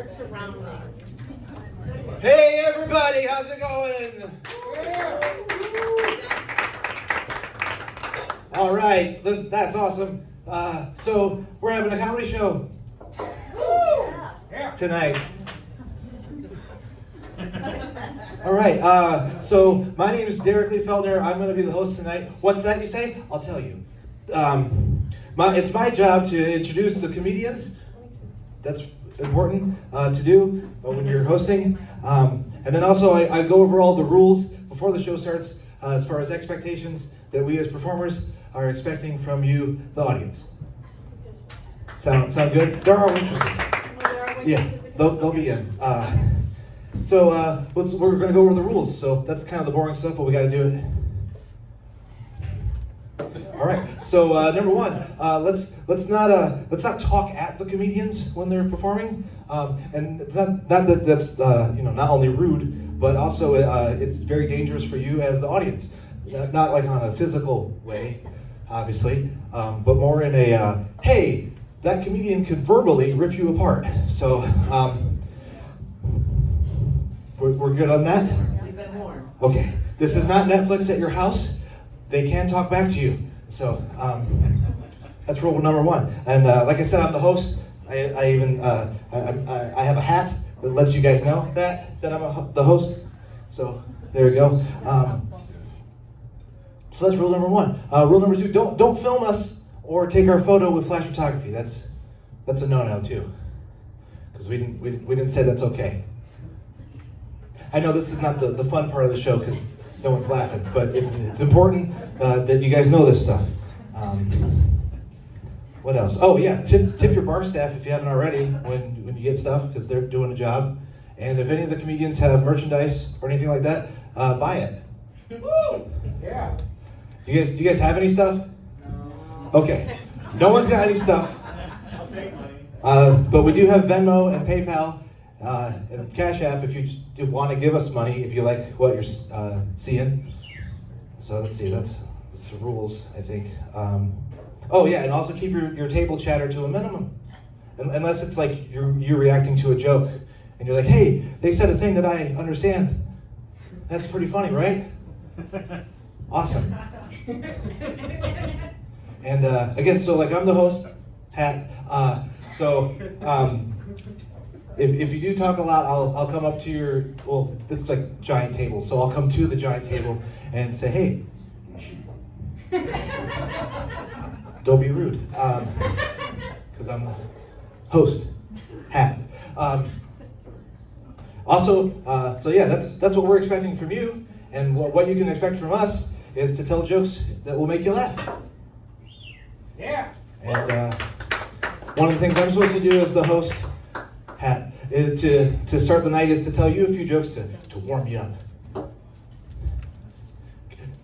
our surroundings. Hey everybody, how's it going? All right, that's awesome. So we're having a comedy show tonight. All right, so my name is Derek Lee Feltner. I'm going to be the host tonight. What's that you say? I'll tell you. It's my job to introduce the comedians. That's important to do when you're hosting. And then also I go over all the rules before the show starts as far as expectations that we as performers are expecting from you, the audience. Sound good? There are waitresses. Yeah, they'll be in. So we're going to go over the rules. So that's kind of the boring stuff, but we got to do it. All right. So number one, let's not talk at the comedians when they're performing, and it's not that that's not only rude, but also it's very dangerous for you as the audience. Not like on a physical way, obviously, but more in a hey, that comedian could verbally rip you apart. So we're good on that. We've been warned. Okay. This is not Netflix at your house. They can talk back to you. So that's rule number one. And like I said, I'm the host. I have a hat that lets you guys know that I'm the host. So there we go. So that's rule number one. Rule number two: don't film us or take our photo with flash photography. That's a no-no too, because we didn't say that's okay. I know this is not the fun part of the show because no one's laughing, but it's important that you guys know this stuff. What else? Oh yeah, tip your bar staff if you haven't already when you get stuff, because they're doing a job. And if any of the comedians have merchandise or anything like that, buy it. Woo! Yeah. Do you guys have any stuff? No. Okay. No one's got any stuff. I'll take money. But we do have Venmo and PayPal and Cash App if you just want to give us money if you like what you're seeing. So let's see, that's the rules, I think. Oh yeah, and also keep your table chatter to a minimum. Unless it's like you're reacting to a joke and you're like, hey, they said a thing that I understand. That's pretty funny, right? Awesome. And again, so like I'm the host, Pat. If you do talk a lot, I'll come up to your, well, it's like giant tables, so I'll come to the giant table and say, hey, don't be rude, because I'm the host, Hat. So yeah, that's what we're expecting from you, and what you can expect from us is to tell jokes that will make you laugh. Yeah. And one of the things I'm supposed to do as the host, Hat, is to start the night is to tell you a few jokes to warm you up.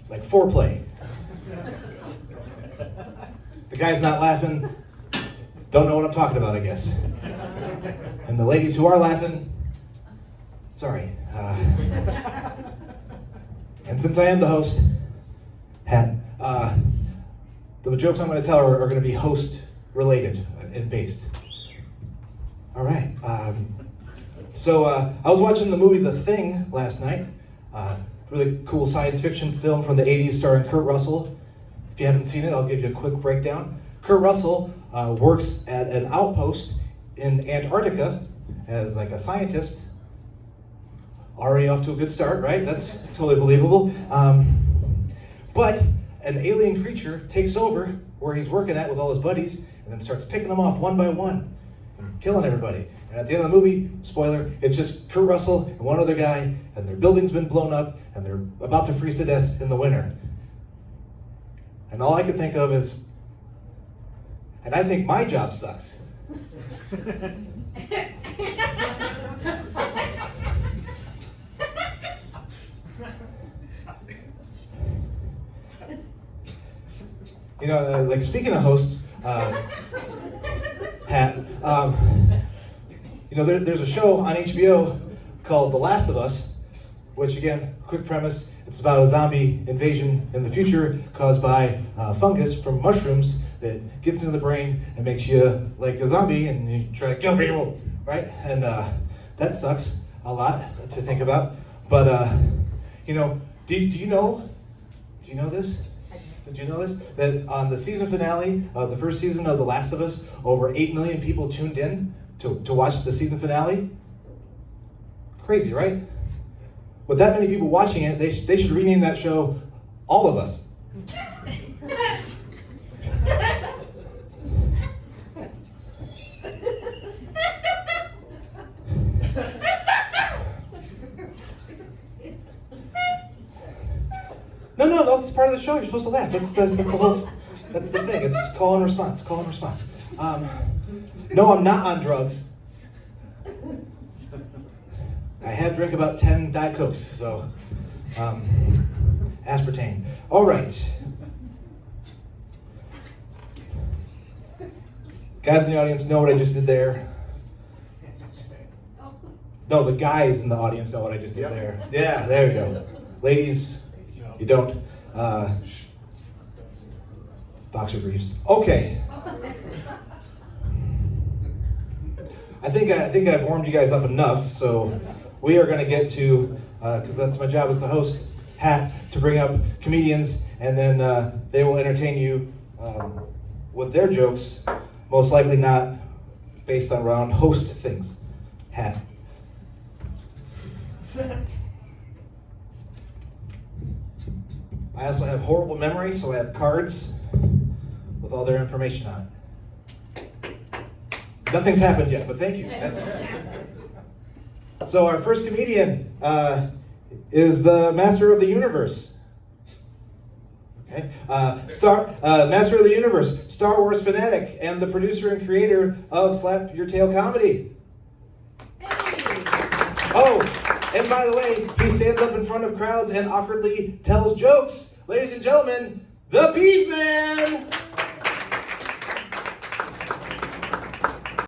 Like foreplay. The guy's not laughing, don't know what I'm talking about, I guess. And the ladies who are laughing, sorry. And since I am the host, Hat, the jokes I'm going to tell are going to be host related and based. All right. So I was watching the movie The Thing last night. Really cool science fiction film from the 80s starring Kurt Russell. If you haven't seen it, I'll give you a quick breakdown. Kurt Russell works at an outpost in Antarctica as like a scientist. Already off to a good start, right? That's totally believable. But an alien creature takes over where he's working at with all his buddies and then starts picking them off one by one and killing everybody. And at the end of the movie, spoiler, it's just Kurt Russell and one other guy, and their building's been blown up and they're about to freeze to death in the winter. And all I could think of is, and I think my job sucks. You know, like speaking of hosts, Pat, you know, there's a show on HBO called The Last of Us, which again, quick premise, It's about a zombie invasion in the future caused by fungus from mushrooms that gets into the brain and makes you like a zombie, and you try to kill people, right? And that sucks a lot to think about. But you know, do you know this? Did you know this? That on the season finale of the first season of The Last of Us, over 8 million people tuned in to watch the season finale? Crazy, right? With that many people watching it, they should rename that show All of Us. No, that's part of the show. You're supposed to laugh. That's the thing. It's call and response. Call and response. No, I'm not on drugs. I have drank about 10 Diet Cokes, so aspartame. All right. Guys in the audience know what I just did there. No, the guys in the audience know what I just did there. Yeah, there you go. Ladies, you don't. Boxer briefs. Okay. I think I've warmed you guys up enough, so we are going to get to, because that's my job as the host, to bring up comedians, and then they will entertain you with their jokes, most likely not based on around host things. I also have horrible memory, so I have cards with all their information on it. Nothing's happened yet, but thank you. So our first comedian is the Master of the Universe. Okay, Master of the Universe, Star Wars fanatic, and the producer and creator of Slap Your Tail Comedy. Oh, and by the way, he stands up in front of crowds and awkwardly tells jokes. Ladies and gentlemen, the Beef Man!